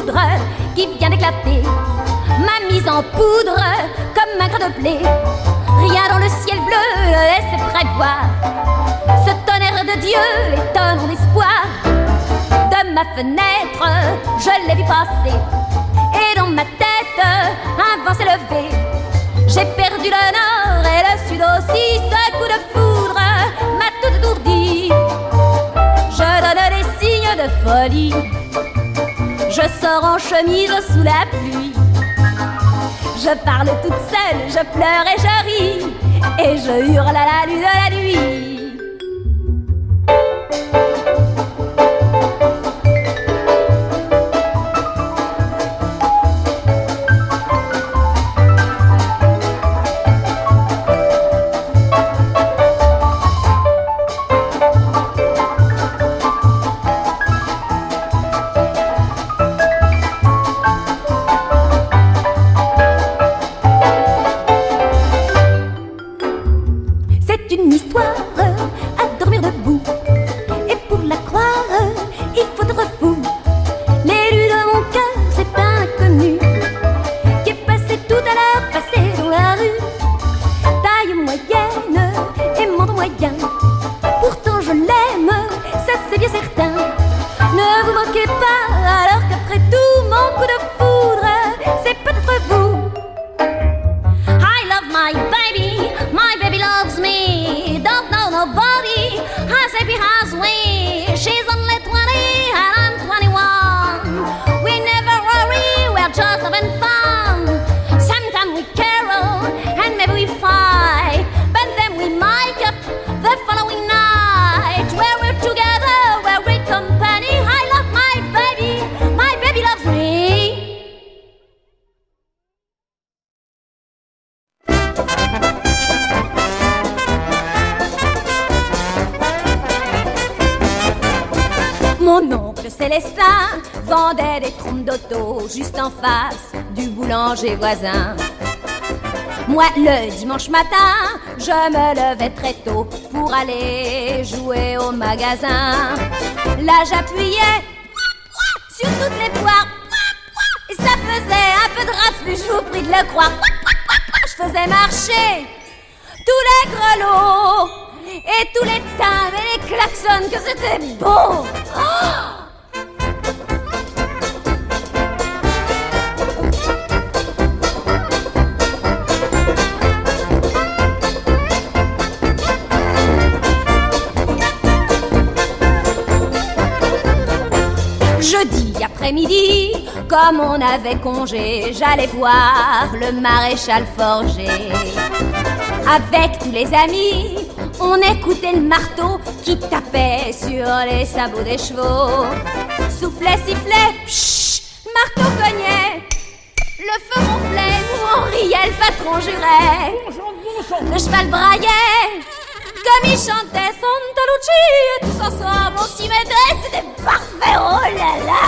foudre qui vient d'éclater m'a mise en poudre comme un grain de blé. Rien dans le ciel bleu laisse prévoir ce tonnerre de Dieu étonne mon espoir. De ma fenêtre, je l'ai vu passer et dans ma tête, un vent s'est levé. J'ai perdu le nord et le sud aussi. Ce coup de foudre m'a tout étourdi. Je donne des signes de folie. Je sors en chemise sous la pluie. Je parle toute seule, je pleure et je ris. Et je hurle à la lune de la nuit. Vendait des trompes d'auto juste en face du boulanger voisin. Moi, le dimanche matin, je me levais très tôt pour aller jouer au magasin. Là, j'appuyais sur toutes les poires et ça faisait un peu de rafluge au prix de le croire. Je faisais marcher tous les grelots et tous les timbres et les klaxons, que c'était beau. Oh! Jeudi après-midi, comme on avait congé, j'allais voir le maréchal Forger. Avec tous les amis, on écoutait le marteau qui tapait sur les sabots des chevaux. Soufflait, sifflait, pshh, le marteau cognait. Le feu ronflait, nous on riait, le patron jurait. Le cheval braillait, comme il chantait Santa Lucia. Et tous ensemble, on s'y mettait, c'était parfait, oh là là.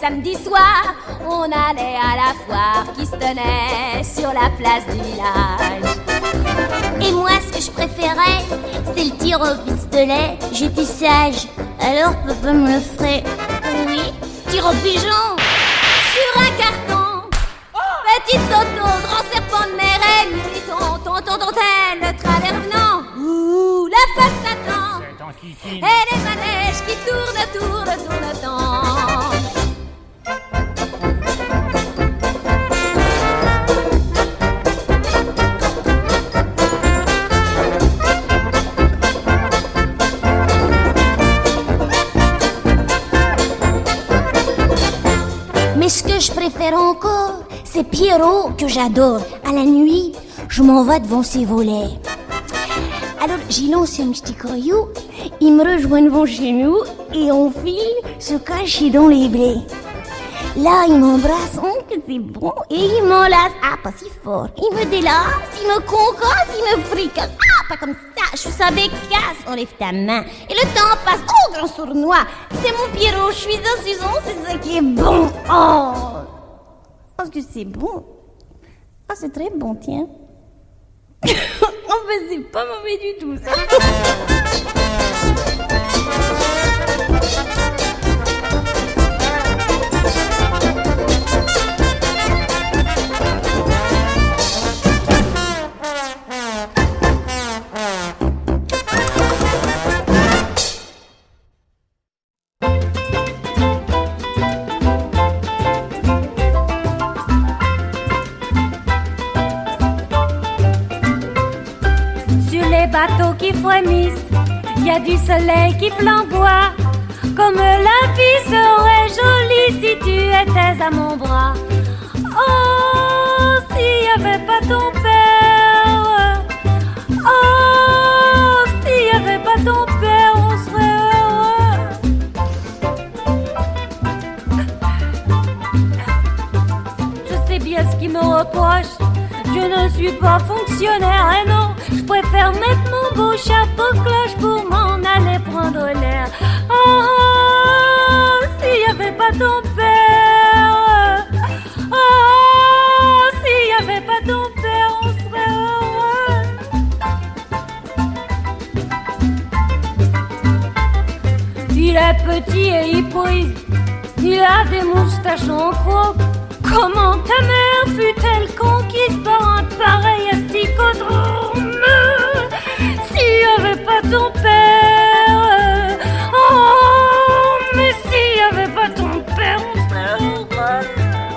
Samedi soir, on allait à la foire qui se tenait sur la place du village. Et moi, ce que je préférais, c'est le tir au pistolet. J'étais sage, alors papa me le ferait. Oui, tir au pigeon. Sur un carton, petite auto, grand serpent de mer, tontaine, le travers venant. Ouh, la femme s'attend. Et les manèges qui tournent tant. Mais ce que je préfère encore, c'est Pierrot que j'adore. À la nuit, je m'en vais devant ses volets. Alors j'y lance un petit caillou, il me rejoint devant chez nous et on file se cacher dans les blés. Là, il m'embrasse, que c'est bon. Et il m'enlace, pas si fort. Il me délace, il me concasse, il me fricasse. Pas comme ça, je suis sa bécasse. Enlève ta main. Et le temps passe, grand sournois. C'est mon Pierrot, je suis un Susan, c'est ça qui est bon. Parce que c'est bon. C'est très bon, tiens. C'est pas mauvais du tout, ça. Bateaux qui frémissent, il y a du soleil qui flamboie. Comme la vie serait jolie si tu étais à mon bras. Oh, s'il n'y avait pas ton père. Oh, s'il n'y avait pas ton père, on serait heureux. Je sais bien ce qu'il me reproche. Je ne suis pas fonctionnaire, et non, je préfère mettre mon beau chapeau cloche pour m'en aller prendre l'air. Oh, s'il n'y avait pas ton père. Oh, s'il n'y avait pas ton père, on serait heureux. Il est petit et hypocrite, il a des moustaches en croc. Comment ta mère fut-elle conquise par un pareil asticodrome? S'il n'y avait pas ton père. Oh, mais s'il n'y avait pas ton père, on serait heureux.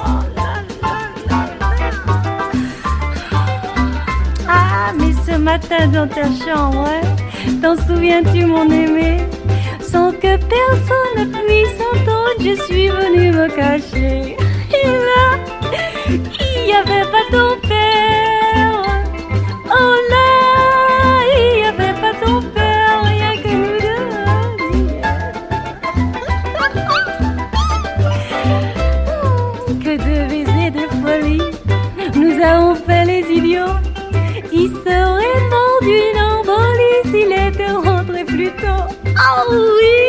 Oh là là là là. Mais ce matin dans ta chambre, t'en souviens-tu, mon aimé? Sans que personne puisse entendre, je suis venue me cacher. Et là, il n'y avait pas ton père. Oh là, il n'y avait pas ton père, rien que nous deux. Que de baisers de folie, nous avons fait les idiots. Il serait mort d'une embolie s'il était rentré plus tôt. Oh oui,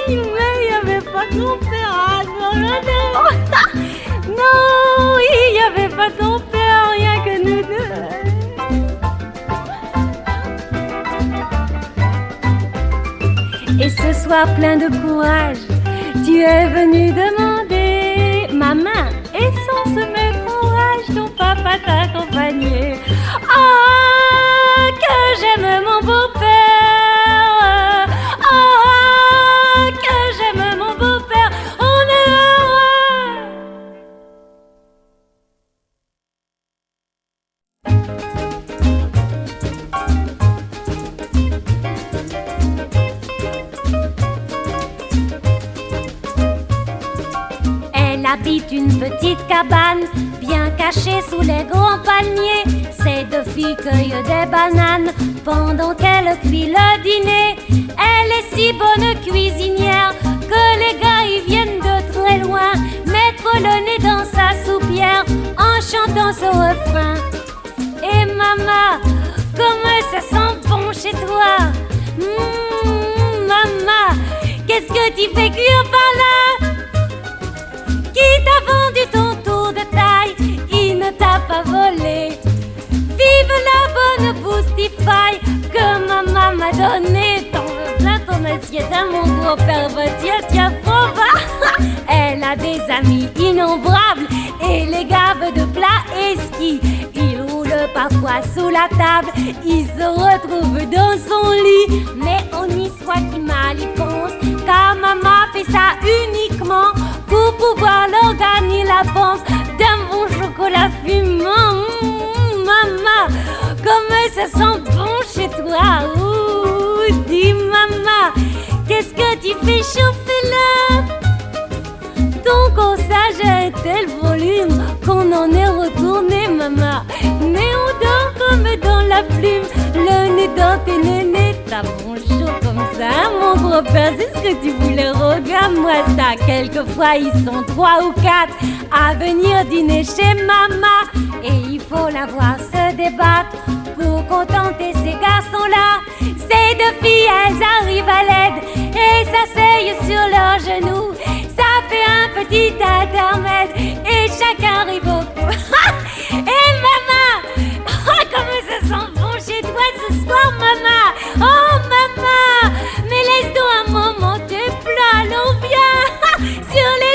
mais il n'y avait pas ton père. Ah non, non, non. Non, il n'y avait pas ton père, rien que nous deux. Et ce soir plein de courage, tu es venu demander ma main. Et sans se mettre en rage, ton papa t'a accompagné. Ah, que j'aime mon beau-père. Ah, que j'aime mon beau-père. On est heureux. Elle habite une petite cabane, bien cachée sous les grands palmiers. Ses deux filles cueillent des bananes pendant qu'elle cuit le dîner. Elle est si bonne cuisinière que les gars y viennent de très loin mettre le nez dans sa soupière en chantant ce refrain. Et maman, comme ça sent bon chez toi. Maman, qu'est-ce que tu fais cuire par là? Qui t'a vendu ton tour de taille? Il ne t'a pas volé. Vive la bonne Boostify que maman m'a donné. T'en veux plein ton assiette à mon gros perverti, tiens, prova. Elle a des amis innombrables et les gaves de plats esquis. Ils roulent parfois sous la table, ils se retrouvent dans son lit. Mais on y soit qui mal y pense, car maman fait ça uniquement pour pouvoir leur gagner la panse d'un bon chocolat fumant. Maman, comme ça sent bon chez toi. Ouh, dis maman, qu'est-ce que tu fais chauffer là? Ton corsage a un tel volume qu'on en est retourné, maman. Mais on dort comme dans la plume, le nez dans tes nénés. ça bonjour comme ça, mon gros père, c'est ce que tu voulais. Regarde-moi ça, quelquefois ils sont 3 ou 4 à venir dîner chez maman. Et il faut la voir se débattre pour contenter ces garçons-là. Ces 2 filles, elles arrivent à l'aide et s'asseyent sur leurs genoux. Ça fait un petit intermède et chacun arrive au bout. Et maman, oh, comme ça sent bon chez toi ce soir, maman. Oh, maman, mais laisse-toi un moment tes plats, allons viens sur les